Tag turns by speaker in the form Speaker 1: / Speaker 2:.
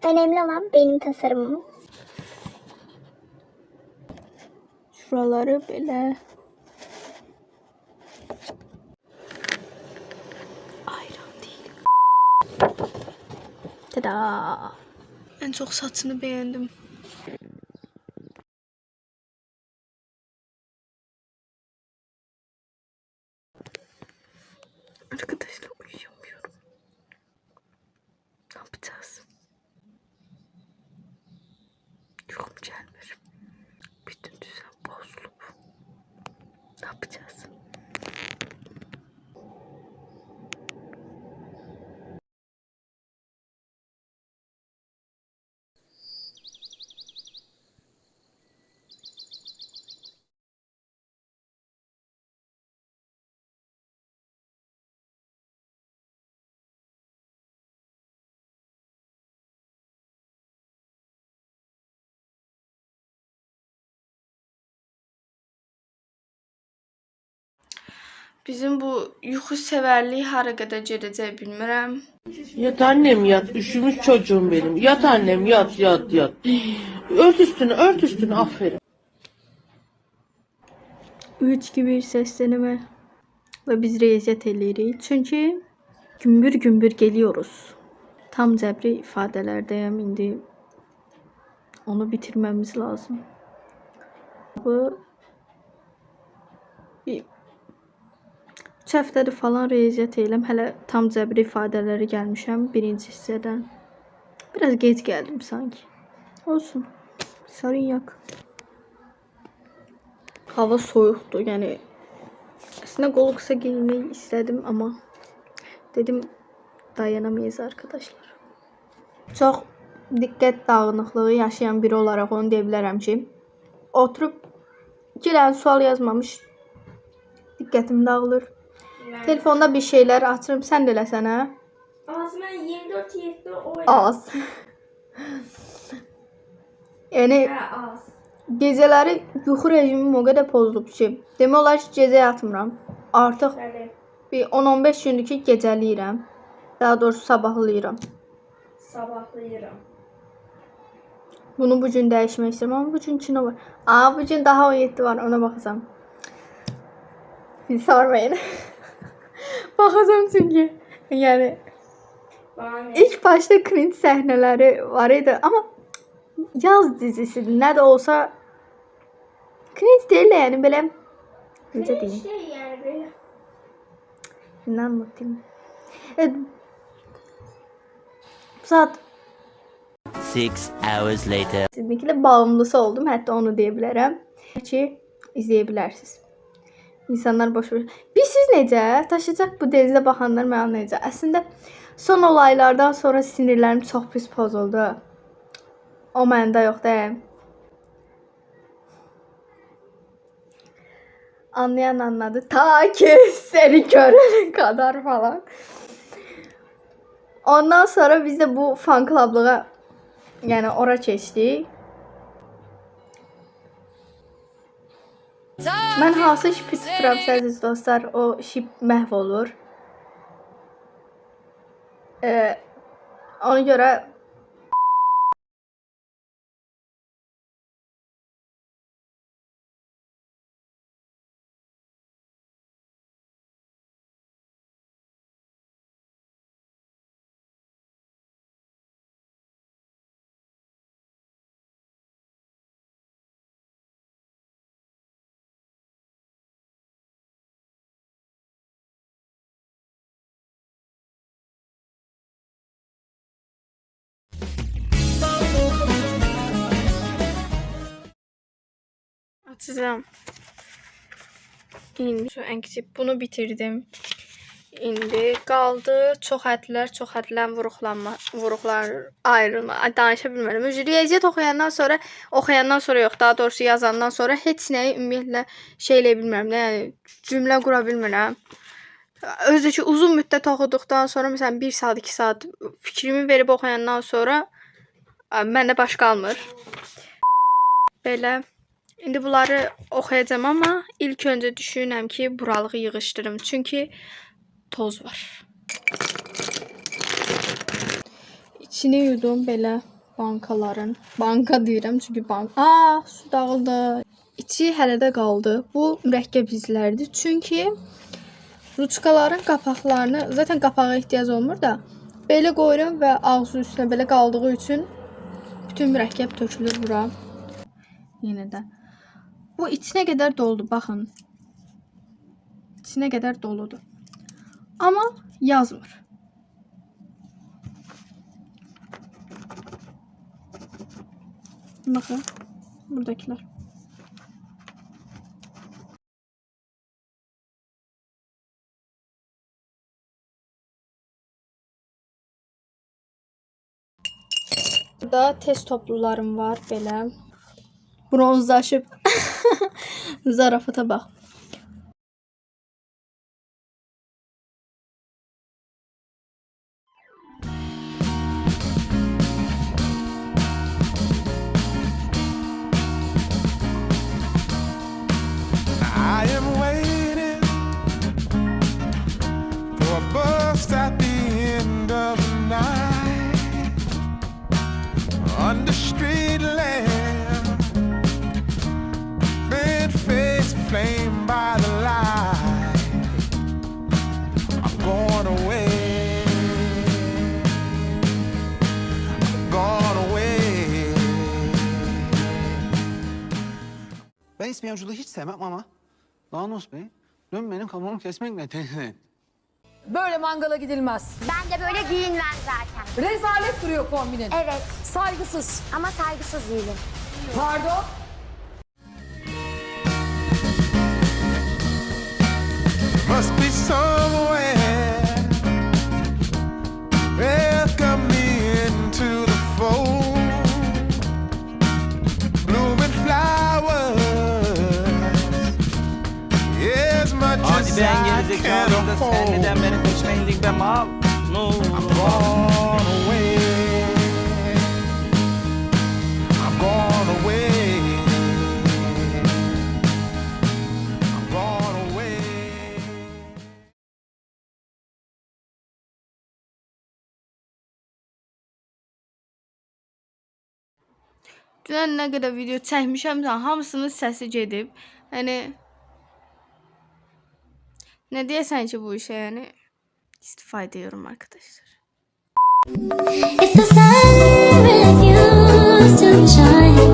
Speaker 1: Önemli olan benim tasarımım.
Speaker 2: Şuraları böyle ayran değil. Tada! En çok saçını beğendim. Arkadaşlar uyuyamıyorum. Ne yapacağız? Uykum gelmiyor. Bütün düzen bozulup. Ne yapacağız? Bizim bu yuxu severliği hara qədər gedəcək bilmirəm.
Speaker 3: Yat annem yat. Üşümüş çocuğum benim. Yat annem yat yat yat. Ört üstünü aferin.
Speaker 2: 3 gibi səslənmə və biz riyaziyyat eləyirik. Çünki gümbür geliyoruz. Tam cəbri ifadələrdəyəm indi. Onu bitirməmiz lazım. Bu 3 həftədir falan riyaziyyat eləm. Hələ tam cəbri ifadələri gəlmişəm birinci hissədən. Biraz gec gəldim sanki. Olsun. Sorun yok. Hava soyuqdur. Yəni aslında qolu qısa giyinmək istedim ama dedim dayanamayız arkadaşlar. Çox diqqət dağınıqlığı yaşayan biri olaraq onu deyə bilərəm ki, oturub 2 dənə sual yazmamış diqqətim dağılır. Telefonda bir şeyler açırım. Sən də eləsənə.
Speaker 1: Az mən 24-7 oynadım.
Speaker 2: Az. Yəni
Speaker 1: Az.
Speaker 2: gecələri yuxu rejimim o qədər pozulub ki, demək olar ki, gecə yatmıram. Artıq
Speaker 1: Bəli.
Speaker 2: bir 10-15 gündür ki, gecəliyirəm. Daha doğrusu sabahlayıram.
Speaker 1: Sabahlayıram.
Speaker 2: Bunu bugün dəyişmək istəyirəm ama bugün kino var. Bugün daha 17 var, ona baxacağım. Bizi sormayın. Baxacağım çünki. Yəni
Speaker 1: Bana
Speaker 2: ilk başta cringe səhnələri var idi ama yaz dizisidir. Nə də olsa cringe deyil də, yəni belə necə deyim?
Speaker 1: şey yani böyle.
Speaker 2: Ne anlatayım? Evet. Saat
Speaker 4: 6 hours later.
Speaker 2: sizinkiyle bağımlısı oldum. Hatta onu diyebilirim. Ki izleyebilirsiniz. İnsanlar boş ver. Bir siz necə? Taşıyacaq bu denizə baxanlar mənə necə? Əslində son olaylardan sonra sinirlərim çox pis pozuldu. O məndə yoxdur. Anlayan anladı. Ta ki seni görene kadar falan. Ondan sonra biz de bu fan club'lığa yani ora keçdik. Mən hansı şipi tuturamsınız dostlar, o şip məhv olur. Ona görə açacağım. İndi şu ən kiçik bunu bitirdim. İndi qaldı çox hədlər vuruqlar ayrılma. Danışa bilmirəm. Riyaziyyat oxuyandan sonra yox, daha doğrusu yazandan sonra heç nəyi ümumiyyətlə şey eləyə bilmirəm. Yəni cümlə qura bilmirəm. Özü ki uzun müddət oxuduqdan sonra məsələn 1 saat, 2 saat fikrimi verib oxuyandan sonra məndə baş qalmır. Belə indi bunları oxuyacağam amma ilk öncə düşünürəm ki, buralığı yığışdırım. Çünki toz var. İçini yudum belə bankaların. Banka deyirəm çünki bank. Su dağıldı. İçi hələ də qaldı. Bu mürəkkəb izlərdir. Çünki ruçkaların qapaqlarını, zaten qapağa ehtiyac olmur da, belə qoyuram və ağzı üstünə belə qaldığı üçün bütün mürəkkəb tökülür bura. Yenə də. Bu içinə qədər doludur, baxın. İçinə qədər doludur. Amma yazmır. Baxın, buradakiler. Burada test toplularım var belə. Bronzlaşıb. Zarafata bax.
Speaker 5: I am waiting for a bus at the end of the night under street lamp, bent face flamed by the light. I'm going away. I'm going away.
Speaker 6: Ben ispiyoncuları hiç sevmem ama Nanos Bey, dün benim kafamı kesmekle tehdit etti.
Speaker 7: Böyle mangala gidilmez.
Speaker 8: Ben de böyle giyinmem zaten.
Speaker 7: Rezalet duruyor kombinin.
Speaker 8: Evet
Speaker 7: Saygısız.
Speaker 8: ama saygısız değilim.
Speaker 7: Pardon.
Speaker 5: Must be somewhere. Welcome me into the fold. Blooming flowers. As much
Speaker 9: Hadi
Speaker 5: as
Speaker 9: ben
Speaker 5: I
Speaker 9: gerizekalı
Speaker 5: can
Speaker 9: da sen
Speaker 5: afford.
Speaker 9: neden beni peşmeylik be mal? No.
Speaker 5: Gone away. I'm gone away. I'm gone away.
Speaker 2: Dünən nə qədər video çəkmişəmsə, hamısının səsi gedib. Yəni nə deyəsən ki bu işə, yəni istifadə ediyorum arkadaşlar.
Speaker 8: If the sun refused to shine